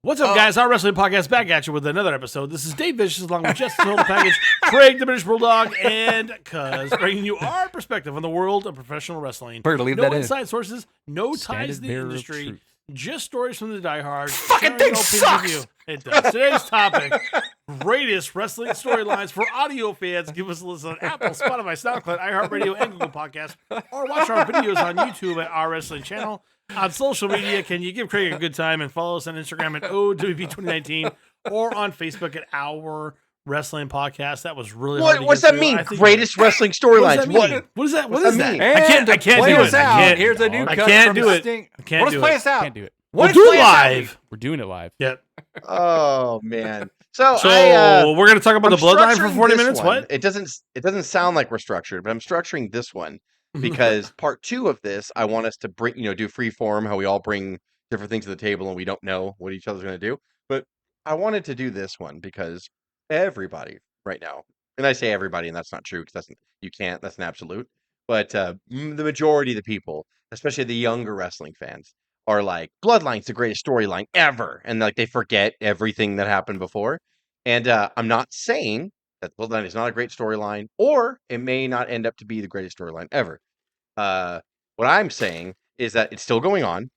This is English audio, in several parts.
What's up, guys? Our Wrestling Podcast back at you with another episode. This is Dave Vicious along with Justin Hill, the Package, Craig the British Bulldog, and Cuz, bringing you our perspective on the world of professional wrestling. Better leave no that inside sources, no ties Standard to the bearer of industry, truth. just stories from the diehards. Fucking sharing thing no sucks! pay-per-view. It does. Today's topic, greatest wrestling storylines for audio fans. Give us a listen on Apple, Spotify, SoundCloud, iHeartRadio, and Google Podcasts, or watch our videos on YouTube at Our Wrestling Channel. On social media, can you give Craig a good time and follow us on Instagram at O.W.P 2019 or on Facebook at Our Wrestling Podcast? That was really hard to What's get that through. mean? I think- Greatest wrestling storylines. What is that? What What's is that that? mean? I can't do it. I can't. Here's a new I cut can't from do it. Sting. I can't Well, let's do play it. us out. Can't do it. We'll Let's do play it us out. live. We're doing it live. Yep. Oh man. So We're gonna talk about I'm the bloodline for structuring 40 this minutes. one. What? It doesn't sound like we're structured, but I'm structuring this one because part 2 of this, I want us to bring, do free form, how we all bring different things to the table and we don't know what each other's going to do. But I wanted to do this one because everybody right now, and I say everybody, and that's not true because that's an absolute. But the majority of the people, especially the younger wrestling fans, are like, Bloodline's the greatest storyline ever, and like they forget everything that happened before. And I'm not saying that Bloodline is not a great storyline, or it may not end up to be the greatest storyline ever. What I'm saying is that it's still going on,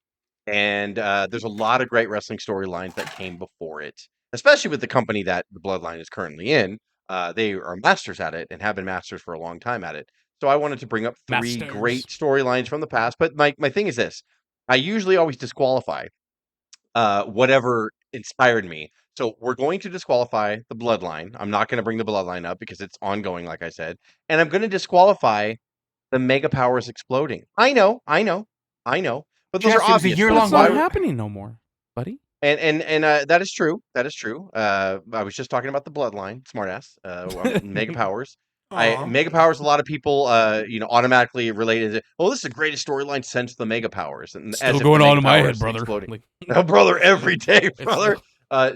and there's a lot of great wrestling storylines that came before it, especially with the company that the Bloodline is currently in. They are masters at it and have been masters for a long time at it. So I wanted to bring up 3 Masters. great storylines from the past. But my thing is this. I usually always disqualify whatever inspired me. So we're going to disqualify the Bloodline. I'm not going to bring the Bloodline up because it's ongoing, like I said. And I'm going to disqualify the Mega Powers exploding. I know. But those Jeff, are it was a obvious. year-long It's Why not would- happening no more, buddy. And that is true. That is true. I was just talking about the Bloodline, smartass. Mega Powers. Mega Powers. A lot of people, automatically related to. Oh, this is the greatest storyline since the Mega Powers. And Still as if going the on Mega in my head, Powers brother. exploding. Like, Oh, brother, every day, brother.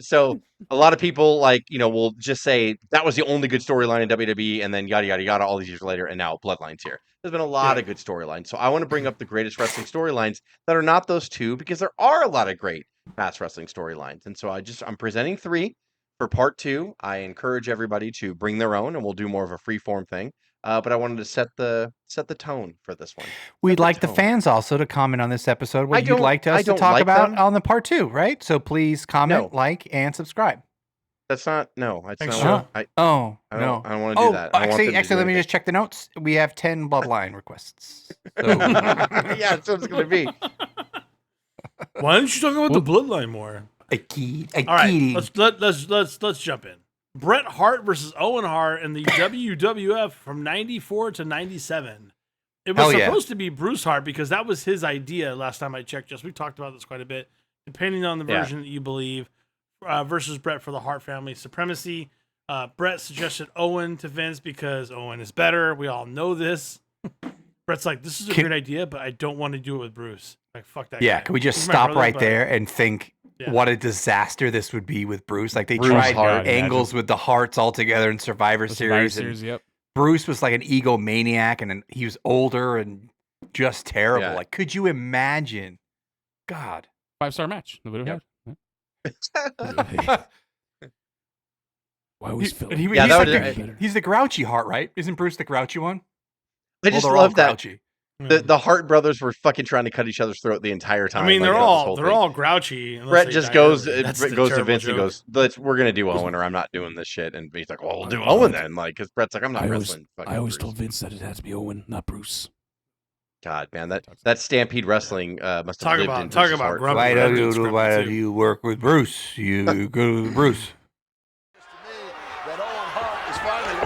So a lot of people will just say that was the only good storyline in WWE, and then yada yada yada all these years later, and now Bloodline's here. There's been a lot of good storylines. So I want to bring up the greatest wrestling storylines that are not those 2 because there are a lot of great past wrestling storylines. And so I'm presenting 3 for part 2. I encourage everybody to bring their own, and we'll do more of a free form thing. But I wanted to set the tone for this one. We'd like the tone. fans also to comment on this episode what you'd like I us to don't talk like about them. on the part 2, right? So please comment, No. like, and subscribe. That's not That's Thanks, not. Joe. I Oh, don't, no. I don't want to do that. I don't want them to Actually, do let me anything. just check the notes. We have 10 Bloodline requests. So, Yeah, that's what it's going to be. Why don't you talk about the bloodline more? All right, let's jump in. Bret Hart versus Owen Hart in the WWF from 94 to 97. It was Hell yeah. supposed to be Bruce Hart because that was his idea last time I checked. We talked about this quite a bit. Depending on the version that you believe, versus Bret for the Hart family supremacy. Bret suggested Owen to Vince because Owen is better. We all know this. Bret's like, this is a great idea, but I don't want to do it with Bruce. Like, fuck that yeah, guy. can we just He's my stop brother, right but- there and think Yeah. what a disaster this would be with Bruce? Like, they Bruce tried Hart, angles with the Hearts all together in Survivor the Series. Survivor and Series, yep. Bruce was like an egomaniac, and he was older and just terrible. Yeah. Like, could you imagine? God. 5-star match. They would have Yep. had. Why always feel And he- Yeah, he's, that like would- the, he's the grouchy Hart, right? Isn't Bruce the grouchy one? I just they're all love that grouchy. the Hart brothers were fucking trying to cut each other's throat the entire time. I mean, like, they're throughout this whole all thing. grouchy. unless Brett they just die goes early. That's Brett the goes to terrible Vince and joke. goes, we're gonna do Owen or I'm not doing this shit. And he's like, well, we'll do Owen then. Like, because Brett's like, I'm not wrestling. fucking Bruce. Vince that it had to be Owen, not Bruce. God, man, that Stampede Wrestling must have lived in talk Bruce's about heart. grumpy. Why Brett don't was grumpy, why too. do you work with Bruce? You go with Bruce. That Owen Hart is finally.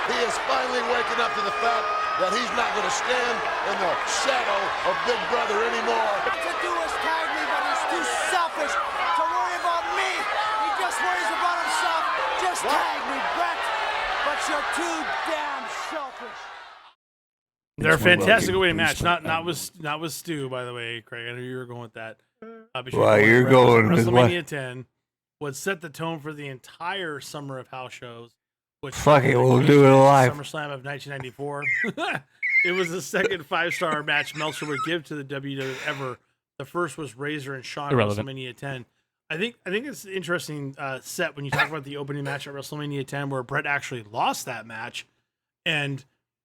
He is finally waking up to the fact that he's not going to stand in the shadow of Big Brother anymore. To do is tag me, but he's too selfish to worry about me. He just worries about himself. Just tag me, Brett. But you're too damn selfish. They're a Thanks, my fantastic welcome, winning Bruce match. Lee. Not with Stu, by the way, Craig. I knew you were going with that. Well, you're going with what? WrestleMania 10 would set the tone for the entire summer of house shows. Which Fuck it, started we'll the do it live. SummerSlam of 1994. It was the second 5-star match Meltzer would give to the WWE ever. The first was Razor and Shawn at Irrelevant. WrestleMania 10. I think it's an interesting set when you talk about the opening match at WrestleMania 10, where Brett actually lost that match, and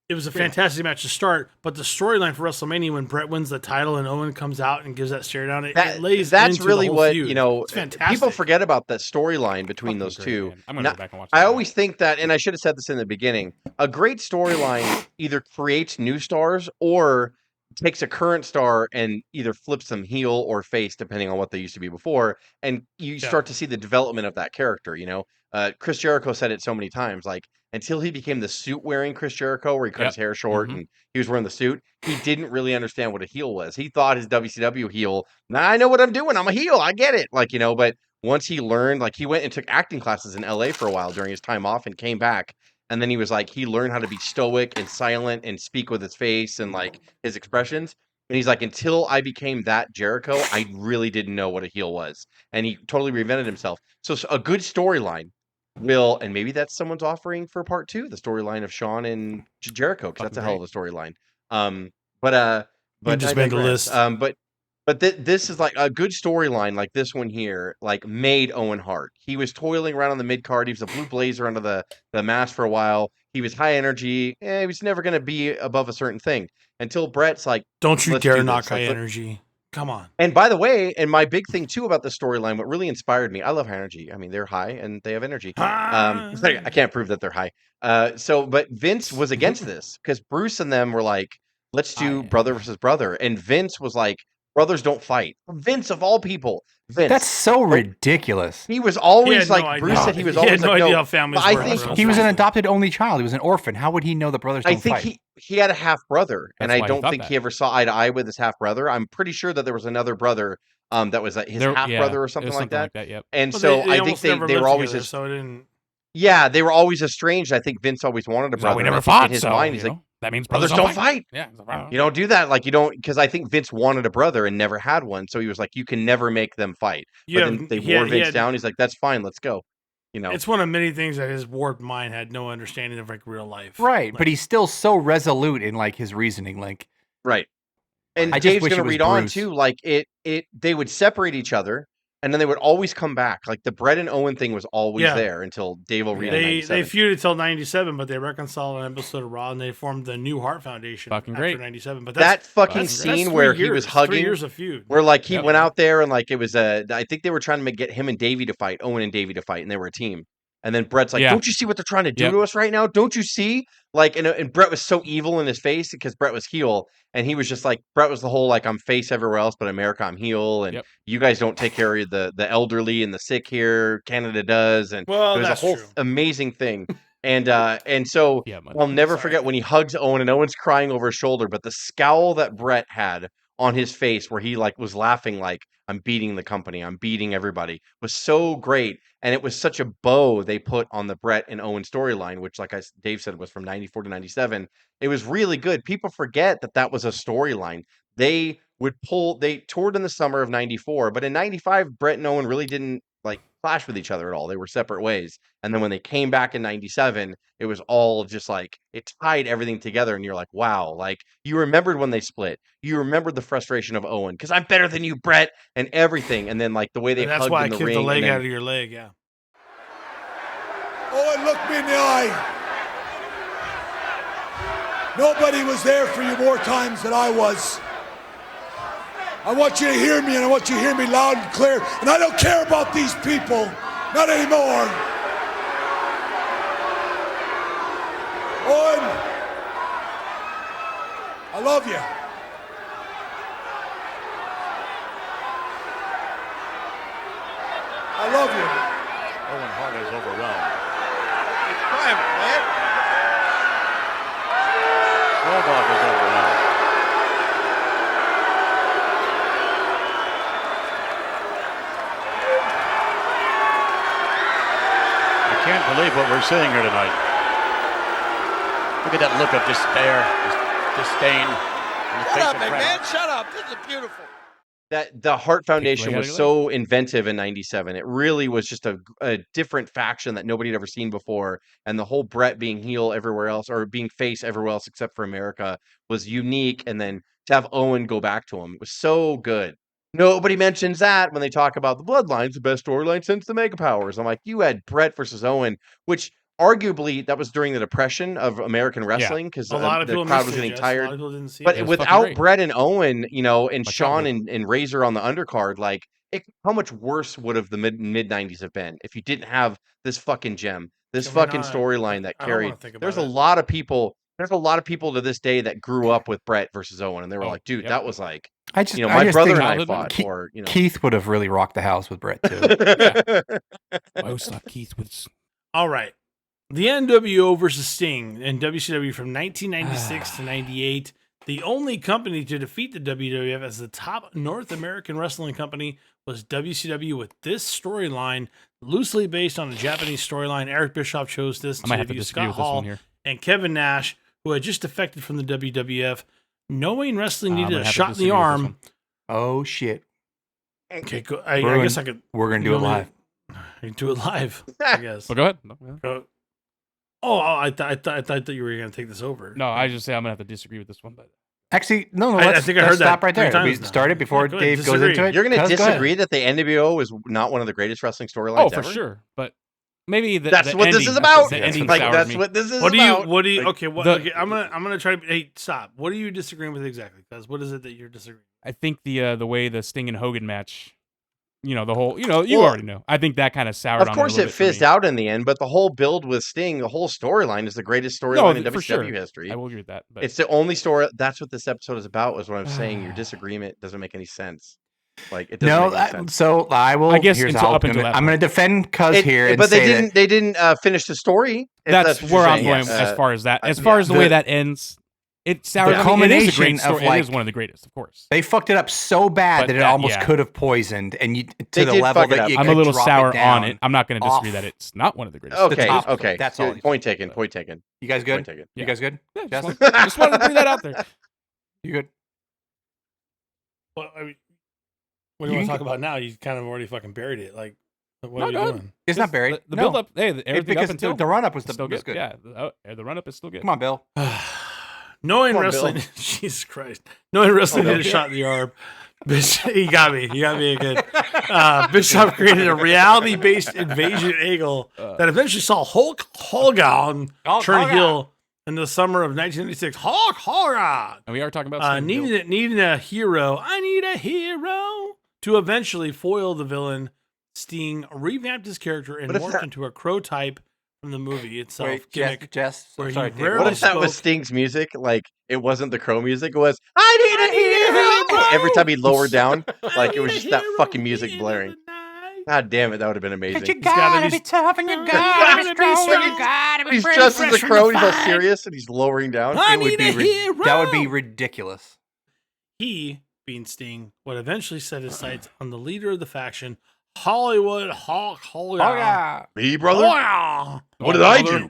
it was a fantastic match to start. But the storyline for WrestleMania, when Brett wins the title and Owen comes out and gives that stare down, it lays that's into really the whole what feud. It's fantastic. people forget about that storyline between Fucking those great, two. man. I'm gonna go back and watch. I that always think that, and I should have said this in the beginning, a great storyline either creates new stars or takes a current star and either flips them heel or face, depending on what they used to be before, and you start to see the development of that character. Chris Jericho said it so many times, like until he became the suit-wearing Chris Jericho, where he cut his hair short and he was wearing the suit, he didn't really understand what a heel was. He thought his WCW heel, nah, I know what I'm doing. I'm a heel. I get it. But once he learned, like he went and took acting classes in LA for a while during his time off and came back. And then he was like, he learned how to be stoic and silent and speak with his face and like his expressions. And he's like, until I became that Jericho, I really didn't know what a heel was. And he totally reinvented himself. So a good storyline will, and maybe that's someone's offering for part 2, the storyline of Shawn and Jericho, because that's a hell of a storyline. But just I made the digress. list. But this is like a good storyline, like this one here, like made Owen Hart. He was toiling around on the mid card. He was a blue blazer under the mask for a while. He was high energy. He was never going to be above a certain thing until Brett's like, don't you let's dare do knock this. high Like, energy. Come on. and by the way, and my big thing too about the storyline, what really inspired me, I love high energy. I mean, they're high and they have energy. I can't prove that they're high. But Vince was against this because Bruce and them were like, let's do brother versus brother. And Vince was like, brothers don't fight. Vince of all people. Vince. That's so ridiculous. He was always He had like, no Bruce idea. said he was He always had no like, idea no. how families But I were. think He was an adopted only child. He was an orphan. How would he know that brothers don't fight? he had a half brother, and That's I why he don't thought think that. he ever saw eye to eye with his half brother. I'm pretty sure that there was another brother that was his half brother or something like that. Yep. And Well, so they I think almost never they were lived always together, just so it didn't. yeah, they were always estranged. I think Vince always wanted a So brother. we and I never think fought. in his So mind, he's like, that means brothers don't fight. Yeah. You don't do that. Like you don't, because I think Vince wanted a brother and never had one. So he was like, you can never make them fight. But then they wore Vince down. He's like, that's fine. Let's go. It's one of many things that his warped mind had no understanding of, like real life. Right, Like, but he's still so resolute in like his reasoning. Like, right. And I just Dave's wish going it to was read on Bruce. too. Like they would separate each other, and then they would always come back. Like the Brett and Owen thing was always there until Dave will read in They 97. feuded till 97, but they reconciled on an episode of Raw, and they formed the New Heart Foundation Fucking after great. 97. But that fucking that's scene 3 where he years, was hugging, 3 years of feud. where like he Yep. went out there and like it was I think they were trying to get him and Davey to fight, Owen and Davey to fight, and they were a team. And then Brett's like, Yeah. don't you see what they're trying to do Yep. to us right now? Don't you see? Like, and Brett was so evil in his face because Brett was heel. And he was just like, Brett was the whole, like, I'm face everywhere else, but America, I'm heel. And you guys don't take care of the elderly and the sick here. Canada does. And Well, it was a whole amazing thing. And so I'll never forget when he hugs Owen and Owen's crying over his shoulder, but the scowl that Brett had on his face where he like was laughing like, I'm beating the company, I'm beating everybody, was so great. And it was such a bow they put on the Brett and Owen storyline, which, like Dave said, was from 94 to 97. It was really good. People forget that was a storyline. They toured in the summer of 94, but in 95, Brett and Owen really didn't like clash with each other at all. They were separate ways. And then when they came back in 97, it was all just like, it tied everything together. And you're like, wow, like you remembered when they split. You remembered the frustration of Owen, because I'm better than you, Brett, and everything. And then like the way they that's hugged why in the I kicked ring. the leg and then, out of your leg, yeah. Owen, look me in the eye. Nobody was there for you more times than I was. I want you to hear me, and I want you to hear me loud and clear. And I don't care about these people. Not anymore. Owen, I love you. I love you. Owen Hart is overwhelmed. It's private, man. Bulldog is overwhelmed. I can't believe what we're seeing here tonight. Look at that look of despair. disdain. Shut up, McMahon. Shut up. This is beautiful. That the Hart Foundation was gotta go. so inventive in '97. It really was just a different faction that nobody had ever seen before. And the whole Brett being heel everywhere else, or being face everywhere else except for America, was unique. And then to have Owen go back to him, it was so good. Nobody mentions that when they talk about the Bloodlines, the best storyline since the Mega Powers. I'm like, you had Brett versus Owen, which arguably that was during the depression of American wrestling because A lot of the people crowd missed was it, getting Jess. tired. A lot of people didn't see But it. was fucking without great. Brett and Owen, and My Shawn childhood. and Razor on the undercard, like how much worse would have the mid '90s have been if you didn't have this fucking gem, this Can we fucking not- storyline that I don't wanna carried? think There's about a it. lot of people. There's a lot of people to this day that grew up with Brett versus Owen, and they were Oh, like, "Dude, yep. that was like, I just, I my just brother think and I childhood fought, memory. or Keith would have really rocked the house with Brett too. I always thought Keith was. All right. The NWO versus Sting in WCW from 1996 to 98. The only company to defeat the WWF as the top North American wrestling company was WCW with this storyline, loosely based on a Japanese storyline. Eric Bischoff chose this I might to have to debut disagree Scott with this Hall one here. and Kevin Nash, who had just defected from the WWF. Knowing wrestling I'm needed gonna a have to shot in the disagree with this arm. one. Oh shit! Okay, go, I We're guess gonna- I could. We're gonna you do it want me to- live. I can do it live, I guess. Well, go ahead. No, yeah. I thought you were going to take this over. No, I just say I'm gonna have to disagree with this one, but Actually, no. I Let's, think I let's heard that stop right 3 there. times We now. started before Yeah, go ahead, Dave goes disagree. into it. You're going to Cuz, go ahead. disagree that the NWO is not one of the greatest wrestling storylines for ever? sure. But maybe That's the what ending, this is about. The ending Like sours that's me. what this is What do about. you? Like, Okay, what? the- Okay, I'm gonna try to. Hey, stop. What are you disagreeing with exactly? Because what is it that you're disagreeing? I think the way the Sting and Hogan match, the whole, you Well, already know. I think that kind of soured. Of on course, it, a little it bit for fizzed me. out in the end, but the whole build with Sting, the whole storyline is the greatest No, storyline in for WCW sure. history. I will agree with that. But It's the only story. That's what this episode is about. Is what I'm saying. Your disagreement doesn't make any sense. Like it doesn't No, make any sense. so I will. I guess here's until- how up until that I'm going point. to defend Cuz here, and But they say that- didn't. They didn't finish the story. if that's what where you're I'm saying, going yes. as far as that. As yeah. far as the way The- that ends, it sours. the I mean, it is a culmination great of, story. It like- is one of the greatest, of course. They fucked it up so bad But that it that- almost yeah. could have poisoned, and you They to the did level fuck it that up. you I'm could a little drop sour it down. on it. I'm not going to disagree off. that it's not one of the greatest. Okay. top. Okay. That's Good. all. Point taken. Point taken. You guys Point good? taken. You Yeah. guys good? Yeah, Justin? just wanted to put that out there. You good? Well, I mean, what do you You want to can talk about now? You kind of already fucking buried it. Like, what No, are you go ahead. doing? It's not buried. The No. build up, hey, everything because up until the run up was still was good. Yeah, the run up is still good. Come on, Bill. Knowing Come on, wrestling, Bill. Jesus Christ, knowing wrestling Bill. did a shot in the arm. He got me. He got me again. Bischoff created a reality-based invasion angle that eventually saw Hulk Hogan Hulk turn Hogan. heel in the summer of 1996. Hulk Hogan And we are talking about Sting, Bill. needing a hero. I need a hero to eventually foil the villain. Sting revamped his character and What if morphed that- into a crow type from the movie itself. Gimmick. Jess, where he sorry, Dave. rarely What if that was spoke. Sting's music? Like it wasn't the Crow music. It was I need a hero. Every time he lowered down, like it was just that fucking music blaring. God damn it, that would have been amazing. You gotta gotta be be tough and you gotta gotta be be strong. strong. You gotta be He's brave, dressed as fresh a from crow. the He's all fight. serious and he's lowering down. I It would need be a that would be hero. ridiculous. He, being Sting, would eventually set his sights on the leader of the faction, Hollywood Hulk Hogan. Me, brother. Hogan, What did I do?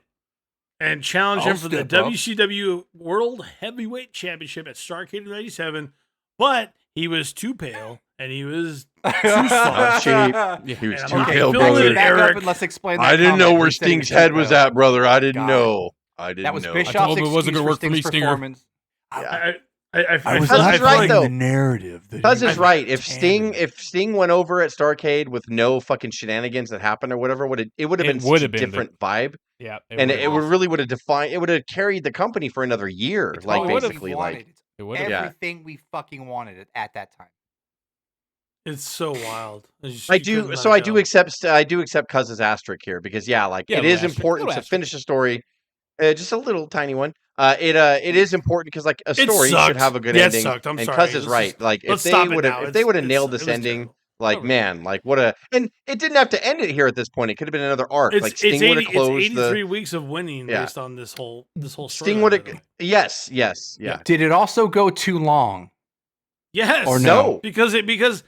and challenge him I'll for the step up. WCW World Heavyweight Championship at Starrcade in '97, but he was too pale and he was too soft. cheap. Yeah. He was And too I'm Okay, pale, fill bring in it brother. back Eric. up and let's explain that I didn't know comment. where You said he Sting's was head too was pale. at, brother. I didn't God. know. I didn't That was know. Bischoff's I told him it wasn't excuse gonna for work for me, Sting's Stinger. performance. I was feel not like right, though. the narrative. That Cuz he is was right. If tandem. Sting went over at Starrcade with no fucking shenanigans that happened or whatever, it would have It been such would've a been the- different vibe, Yeah, and it would've- really would have defined. It would have carried the company for another year, It's like all we basically, like wanted. It's it would've- Yeah. everything we fucking wanted at that time. It's so wild. It's just- I you couldn't do. let So it I do go. accept Cuz's asterisk here because like Yeah, it little is asterisk, important little to asterisk. finish a story, just a little tiny one. It is important because like a It story should sucked. have a good Yeah, it ending. sucked. I'm and sorry. Cuz is Let's right. just- Like let's if stop they it would now. have if they would have It's- nailed it this was ending, terrible. like Over. man, like what a and it didn't have to end it here at this point. It could have been another arc. It's Like Sting would 80, have closed it's 83 weeks of winning Yeah. based on this whole Sting storyline, would by have. the way. Yes. Yeah. Did it also go too long? Yes. Or no? Because Because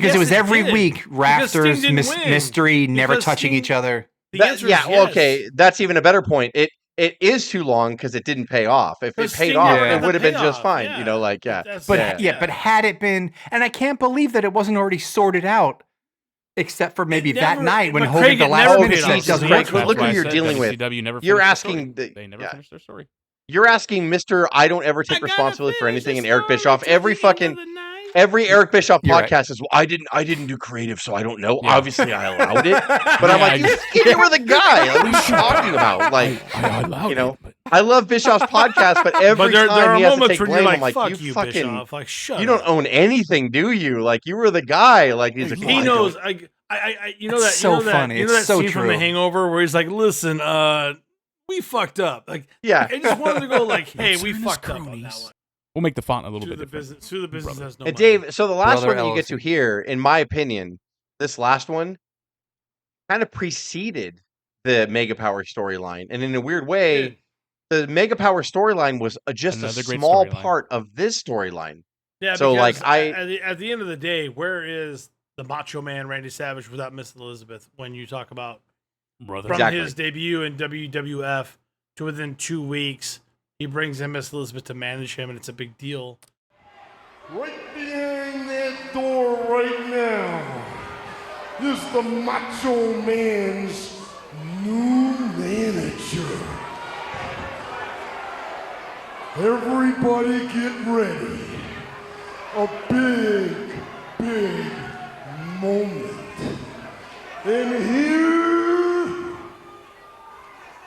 yes, it was every did. week, Sting rafters, didn't win. mystery, never Because touching Sting- each other. The answer is well, yes. okay. That's even a better point. it is too long because it didn't pay off. If But it paid Sting off, never Yeah. got it the would have been just payoff, fine. yeah. You know, like That's- But but had it been, and I can't believe that it wasn't already sorted out, except for maybe that never- night when but Hogan Craig, the it last never minute paid said off. doesn't Craig, work. but That's look why who I you're said dealing with. WCW never You're finished their asking story. the- They never yeah. finished their story. You're asking Mr. I don't ever take responsibility for anything, and Eric Bischoff. Every Eric Bischoff You're right. podcast is, well, I didn't do creative, so I don't know. Yeah. Obviously, I allowed it, but I'm Yeah, like, you were the guy. Like, what are you talking about? Like, I allowed you know, it, but I love Bischoff's podcast, but every But there time are he has to moments take when blame, you're I'm like, like, fuck you you, fucking, Bischoff. Like, shut you up. don't own anything, do you? Like, you were the guy. Like, he's like, He "Well, I knows. don't." You know It's that. so you know funny. That, you know It's that so scene from The true. Hangover where he's like, "Listen, we fucked up." Like, Yeah. I just wanted to go like, "Hey, we Service fucked up on that cronies. one." we'll make the font a little To bit the different. business, to the business Brother. has no And money. Dave, so the last Brother one that you get to Ellison. hear, in my opinion, this last one kind of preceded the Mega Power storyline, and in a weird way, the Mega Power storyline was just Another a great small storyline. part of this storyline. Yeah, So, like, because at the end of the day, where is the Macho Man Randy Savage without Miss Elizabeth? When you talk about Brother. from Exactly. his debut in WWF to within 2 weeks, he brings in Miss Elizabeth to manage him, and it's a big deal. Right behind that door right now is the Macho Man's new manager. Everybody get ready. A big, big moment. And here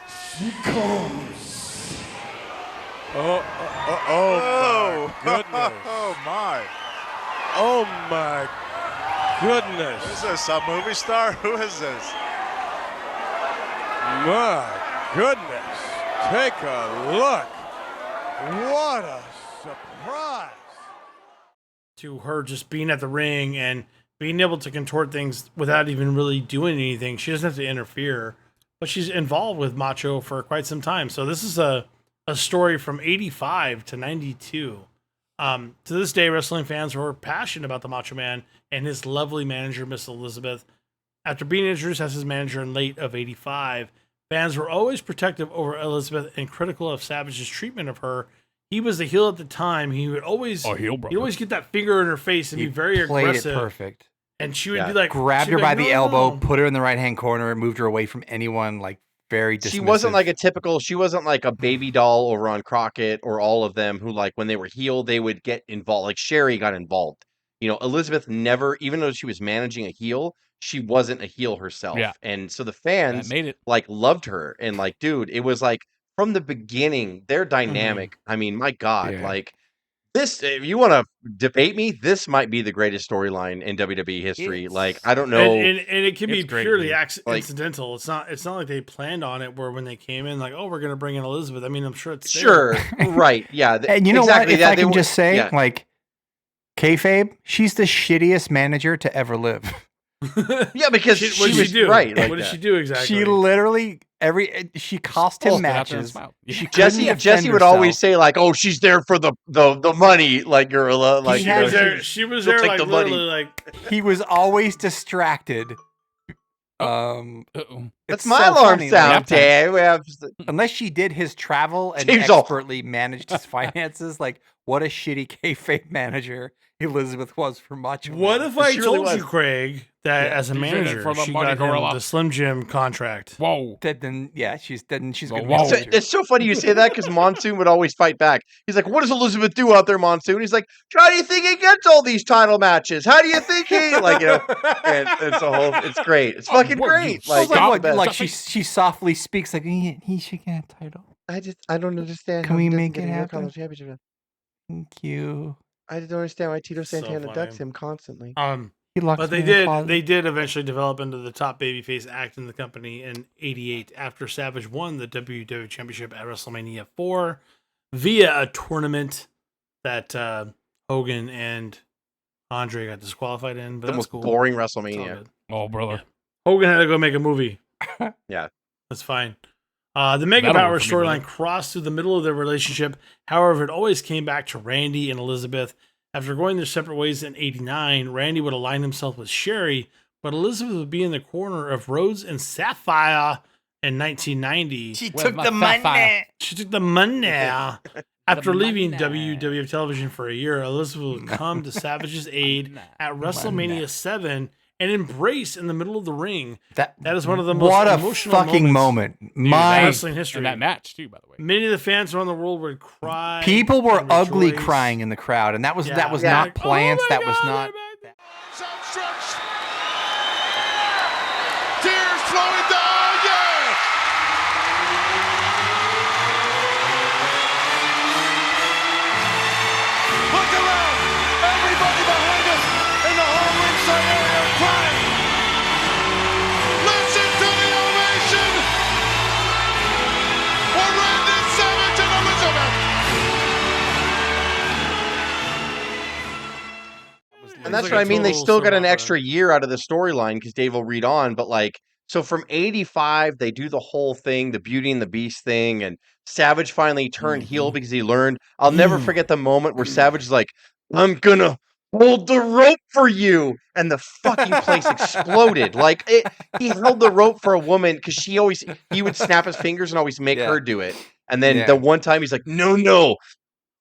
she comes. Oh my goodness. Oh my. Oh my goodness. What is this? A movie star? Who is this? My goodness. Take a look. What a surprise. To her just being at the ring and being able to contort things without even really doing anything. She doesn't have to interfere, but she's involved with Macho for quite some time. So this is a story from 85 to 92. To this day, wrestling fans were passionate about the Macho Man and his lovely manager, Miss Elizabeth. After being introduced as his manager in late of 85, fans were always protective over Elizabeth and critical of Savage's treatment of her. He was the heel at the time. He would always, Oh, heel, he'd brother. always get that finger in her face and He be very played aggressive. it perfect. And she would Yeah. be like, Grabbed she'd her be by like, the "No, elbow, no." put her in the right hand corner, moved her away from anyone. Like very dismissive. She wasn't like a typical. She wasn't like a baby doll over on Crockett or all of them who, like, when they were heel, they would get involved. Like Sherry got involved. You know, Elizabeth never, even though she was managing a heel, she wasn't a heel herself. Yeah. And so the That fans made it. like loved her, and like, dude, it was like from the beginning, their dynamic. I mean, my God, Yeah. like this. If you want to debate me, this might be the greatest storyline in WWE history. Like, I don't know. And it can be It's great, purely dude. Like- incidental. It's not like they planned on it. Where when they came in, like, oh, we're gonna bring in Elizabeth. I mean, I'm sure it's there. Sure, right? Yeah, And you know exactly. what? If Yeah, I they can were- just say, yeah. like, kayfabe, she's the shittiest manager to ever live. Yeah, because what she did was she do? right. Like what did that. she do exactly? She literally she cost him Spit out there and matches. smile. She Jesse couldn't Jesse defend would always herself. say like, "Oh, she's there for the money," like Gorilla. Like, He you had know, was to- there. She was she'll there take like the money. literally like He was always distracted. Uh-oh. That's It's my so alarm funny, sound, like, Dave. We have- unless she did his travel and James all- expertly managed his finances, like what a shitty kayfabe manager Elizabeth was for Macho what Man. if I She really told you, was. Craig, that Yeah. as a You did it manager, for the she money, got him Gorilla. the Slim Jim contract? Whoa. Then she's Whoa, gonna whoa. be a It's, manager. it's so funny you say that because Monsoon would always fight back. He's like, "What does Elizabeth do out there, Monsoon?" He's like, "How do you think he gets all these title matches? How do you think he like you know?" And it's a whole. It's great. It's fucking what, great. you I was Like, like, Stop what? the Like best. she softly speaks like he should get a title. I don't understand. Can how he we doesn't make get it a Intercontinental happen? Championship. Thank you. I don't understand why Tito So Santana funny. ducks him constantly. He locks But me they in a closet. they did eventually develop into the top babyface act in the company in '88 after Savage won the WWE Championship at WrestleMania 4 via a tournament that Hogan and Andre got disqualified in. But The that's most cool. boring It's all WrestleMania. good. Oh, brother. Hogan had to go make a movie. Yeah. That's fine. The Mega That'll Power work for me, storyline brother. crossed through the middle of their relationship. However, it always came back to Randy and Elizabeth. After going their separate ways in '89, Randy would align himself with Sherry, but Elizabeth would be in the corner of Rhodes and Sapphire in 1990. She Where's took my the fat fire? money. She took the money. After The leaving money. WWF television for a year, Elizabeth would come to Savage's aid at WrestleMania 7 and embrace in the middle of the ring. That is one of the most what a emotional fucking moment. in My wrestling history. And that match too, by the way. Many of the fans around the world would cry. people were and ugly rejoice. crying in the crowd, and that was Yeah. not Like, plants. oh my that was God, not. they're back. Outstretched. Tears flowing down, yeah! Look around! Everybody behind us in the whole ringside area are crying! Listen to the ovation for Randy Savage and Elizabeth! And that's like what a I mean. They total still got soap an opera. extra year out of the storyline because Dave will read on. But like, so from 85, they do the whole thing, the Beauty and the Beast thing, and Savage finally turned heel because he learned. I'll never forget the moment where Savage is like, "I'm gonna hold the rope for you," and the fucking place exploded. Like he held the rope for a woman because he would snap his fingers and always make Yeah. her do it. And then Yeah. the one time he's like, "No, no."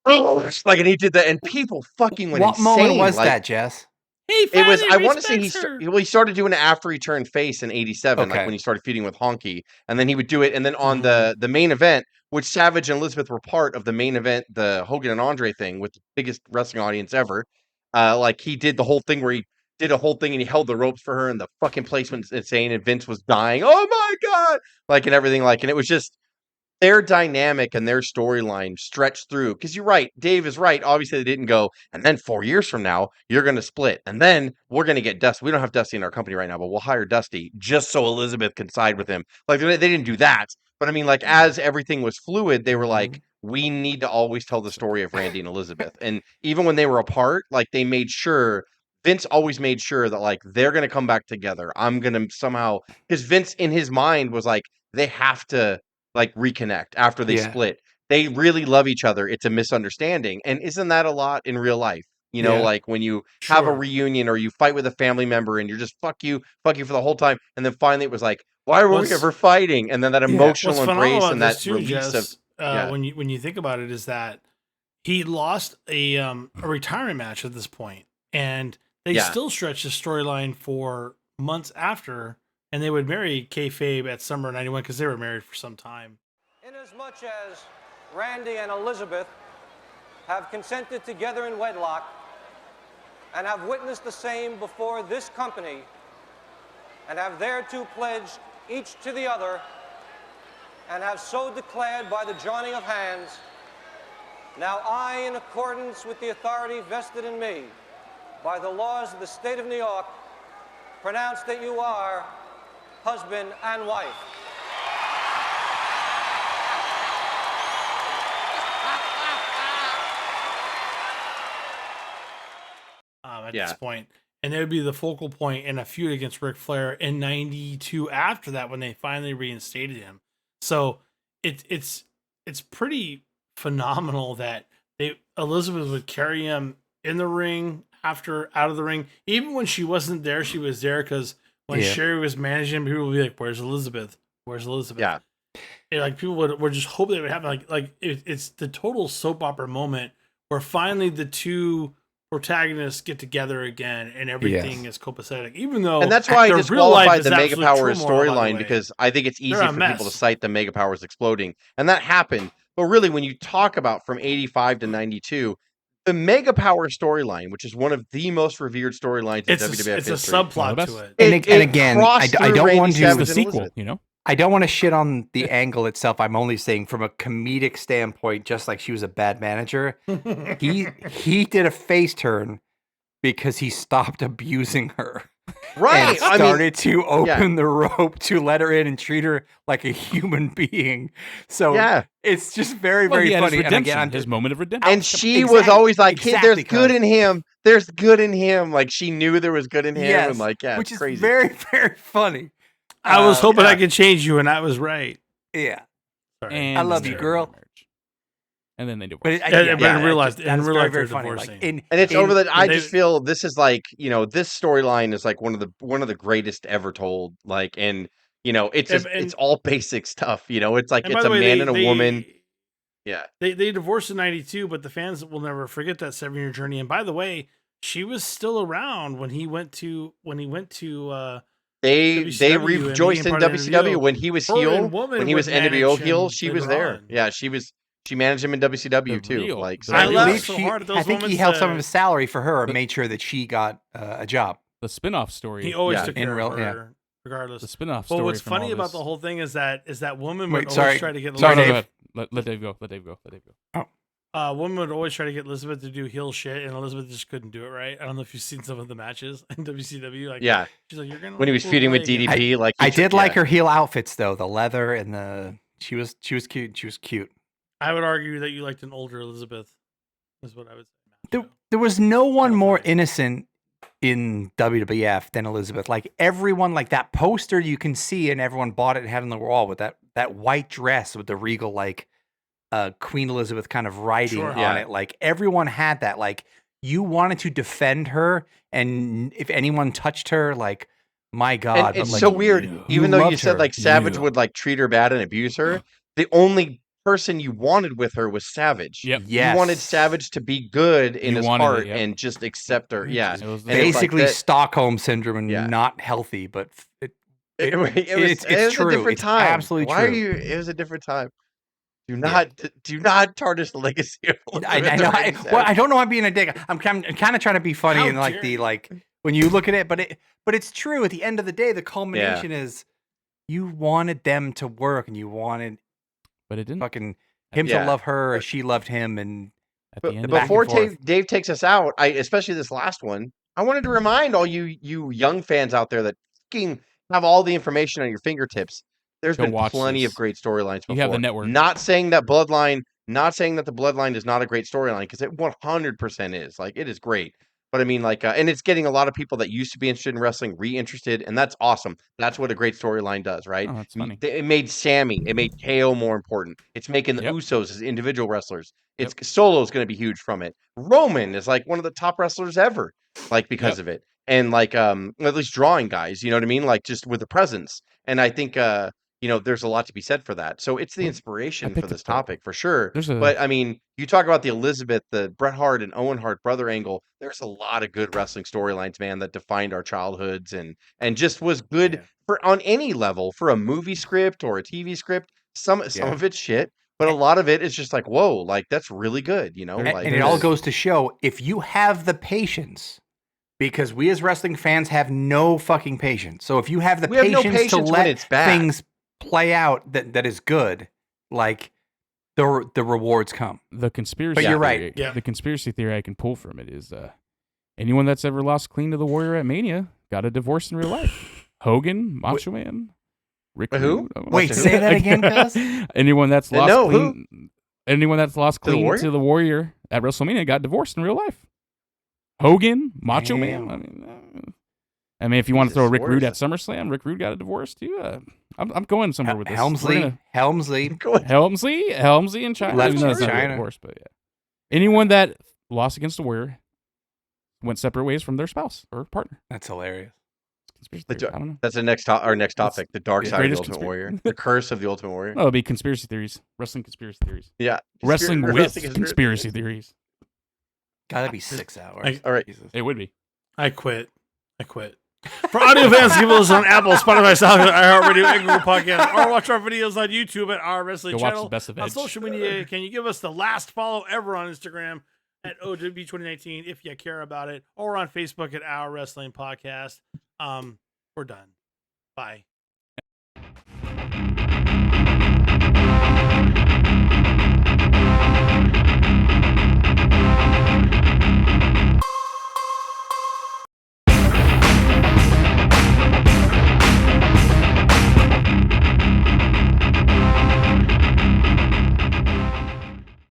Like, and he did that, and people fucking went What insane. moment was like, that, Jess? He it was. finally I want to say respects her. he started doing it after he turned face in '87, like Okay. when he started feuding with Honky, and then he would do it. And then on Mhm. the main event, which Savage and Elizabeth were part of the main event, the Hogan and Andre thing with the biggest wrestling audience ever. Like he did the whole thing where he did a whole thing and he held the ropes for her, and the fucking place went insane, and Vince was dying. Oh my god! Like and everything, like, and it was just their dynamic and their storyline stretched through. Because you're right, Dave is right. Obviously, they didn't go, and then 4 years from now, you're going to split. And then we're going to get Dusty. We don't have Dusty in our company right now, but we'll hire Dusty just so Elizabeth can side with him. Like, they didn't do that. But I mean, like, as everything was fluid, they were like, we need to always tell the story of Randy and Elizabeth. And even when they were apart, like, they made sure. Vince always made sure that, like, they're going to come back together. I'm going to somehow. Because Vince, in his mind, was like, they have to like reconnect after they Yeah. split. They really love each other. It's a misunderstanding. And isn't that a lot in real life? You know, Yeah. like when you have a Sure. reunion or you fight with a family member and you're just fuck you for the whole time. And then finally it was like, why were What's- we ever fighting? And then that Yeah. emotional What's phenomenal embrace about and this that too, release Jess, of yeah. when you think about it, is that he lost a retirement match at this point, and they Yeah. still stretched the storyline for months after, and they would marry kayfabe at Summer '91 because they were married for some time. Inasmuch as Randy and Elizabeth have consented together in wedlock and have witnessed the same before this company and have thereto pledged each to the other and have so declared by the joining of hands, now I, in accordance with the authority vested in me by the laws of the state of New York, pronounce that you are husband and wife. At Yeah. this point. And it would be the focal point in a feud against Ric Flair in '92 after that when they finally reinstated him. So it's pretty phenomenal that Elizabeth would carry him in the ring out of the ring. Even when she wasn't there, she was there because when Yeah. Sherry was managing him, people would be like, "Where's Elizabeth? Where's Elizabeth?" Yeah. And like people would just hope they would happen. It's the total soap opera moment where finally the two protagonists get together again and everything is copacetic. Even though And that's why I their real life disqualified is the Mega absolute Powers turmoil, by the storyline way. because I think it's easy They're a for people to mess. cite the Mega Powers exploding. And that happened. But really, when you talk about from 85 to 92, the Mega Power storyline, which is one of the most revered storylines in it's WWF it's a history. subplot Well, to it. And It again, crossed I through don't Randy want to- It's Savage the and sequel, Elizabeth. you know? I don't want to shit on the angle itself. I'm only saying from a comedic standpoint, just like she was a bad manager, he did a face turn because he stopped abusing her Right. and I mean, started to open the rope to let her in and treat her like a human being. So yeah. it's just very, Well, very he had funny. his And redemption, again, his moment of redemption. And she was Exactly, always like, "Hey, there's exactly, good cuz. in him. There's good in him." Like she knew there was good in him. yes, And like, yeah, which it's is crazy. very, very funny. I was hoping yeah. I could change you, and I was right. Yeah. Sorry. And I then love they you, had girl. their marriage. And then they divorced. But Yeah, in real life- that's in real very, life very they're funny. divorcing. Like in, And it's in- over that I they- just feel this is like, this storyline is like one of the greatest ever told. Like, and You know, it's just, it's all basic stuff. You know, it's like and it's by a the way, man and a woman. Yeah. They divorced in 92, but the fans will never forget that 7-year journey. And by the way, she was still around when he went to They WCW rejoiced in and being part of WCW NWO. when he was Her heel. and Woman When he was would NWO manage heel, him she was later there. on. Yeah, she managed him in WCW too. real- Like, the so I real- it laughed was- so hard at those I think he moments held some of that- his salary for her and made sure that she got a job. The spin-off story. He always Yeah, took in care real- of yeah. her, regardless. the spin-off But story. what's from funny all about this. the whole thing is that Woman Wait, would sorry. always try to get Sorry, No, Dave. go ahead. Let Dave go. Let Dave go. Woman would always try to get Elizabeth to do heel shit, and Elizabeth just couldn't do it right. I don't know if you've seen some of the matches in WCW. Like, yeah. she's like, you're gonna When he was pull feuding with leg and- DDP, like he I took- did like yeah. her heel outfits though, the leather and the she was cute. She was cute. I would argue that you liked an older Elizabeth. Is what I would say. There was no one Kinda more funny. innocent in WWF than Elizabeth. Like everyone, like that poster you can see, and everyone bought it and had it on the wall with that white dress with the regal like Queen Elizabeth kind of writing Sure. on Yeah. it. Like everyone had that. Like you wanted to defend her, and if anyone touched her, like my God, And but, it's like, so weird. you Even though you loved said her. like Savage Yeah. would like treat her bad and abuse her, the only person you wanted with her was Savage. Yep. Yes. You wanted Savage to be good in You his wanted it, heart yep. and just accept her. Yeah. It was the- And it's like basically that- Stockholm syndrome and Yeah. not healthy, but it it- was, it's it was true. a different It's time. absolutely Why true. are you? It was a different time. Do not tarnish the legacy of I Elizabeth know. Reigns, Well, Savage. I don't know. I'm being a dick. I'm kind of trying to be funny How and like dare the you. like when you look at it, but it's true. At the end of the day, the culmination is you wanted them to work, and you wanted but it didn't. fucking him Yeah. to love her as she loved him, and At the end, back and Before forth. Dave takes us out, especially this last one, I wanted to remind all you young fans out there that fucking have all the information on your fingertips. There's Go been watch plenty of this. great storylines before. You have the network. Not saying that the Bloodline is not a great storyline, because it 100% is. Like, it is great. But I mean, like, and it's getting a lot of people that used to be interested in wrestling reinterested, and that's awesome. That's what a great storyline does, right? Oh, that's funny. It made Sammy, it made KO more important. It's making the Yep. Usos as individual wrestlers. It's Solo's going to be huge from it. Roman is like one of the top wrestlers ever, like because of it, and like at least drawing guys. You know what I mean? Like just with the presence. And I think there's a lot to be said for that. So it's the inspiration for picked this up the- topic for sure. There's a- But I mean, you talk about the Elizabeth, the Bret Hart and Owen Hart brother angle. There's a lot of good wrestling storylines, man, that defined our childhoods and just was good for on any level for a movie script or a TV script. Some of it's shit, but a lot of it is just like, whoa, like that's really good, you know? and, Like and it all goes to show if you have the patience. Because we as wrestling fans have no fucking patience. So if you have the We have no patience to patience when let it's bad. things play out that is good, like the rewards come. The conspiracy. But you're right. theory- Yeah. The conspiracy theory I can pull from it is anyone that's ever lost clean to the Warrior at Mania got a divorce in real life. Hogan, Macho Man, Rick. Who? Rude, Wait, Macho say Man. that again, cuz? Anyone that's lost No, clean. Anyone that's lost To the clean Warrior? to the Warrior at WrestleMania got divorced in real life. Hogan, Macho Damn. Man. I mean, if you want to Jesus, throw Rick Rude Warriors. at SummerSlam, Rick Rude got a divorce too. I'm going somewhere with this. Helmsley, Helmsley. Helmsley in China. Left Even though it's not a China. divorce, but yeah. Anyone that lost against the Warrior went separate ways from their spouse or partner. That's hilarious. Conspiracy The theory. I don't know. That's our next topic, the dark the side of the greatest Ultimate conspiracy. Warrior, the curse of the Ultimate Warrior. No, it'll be conspiracy theories. Wrestling conspiracy theories. Yeah, Wrestling with wrestling conspiracy theories. Gotta be 6 hours. All right. Jesus. It would be. I quit. For audio fans, give us on Apple, Spotify, SoundCloud, iHeartRadio, and Google Podcast, or watch our videos on YouTube at our wrestling Go watch channel. the Best of On Edge. social media, can you give us the last follow ever on Instagram at O.W.P 2019 if you care about it, or on Facebook at Our Wrestling Podcast. We're done. Bye.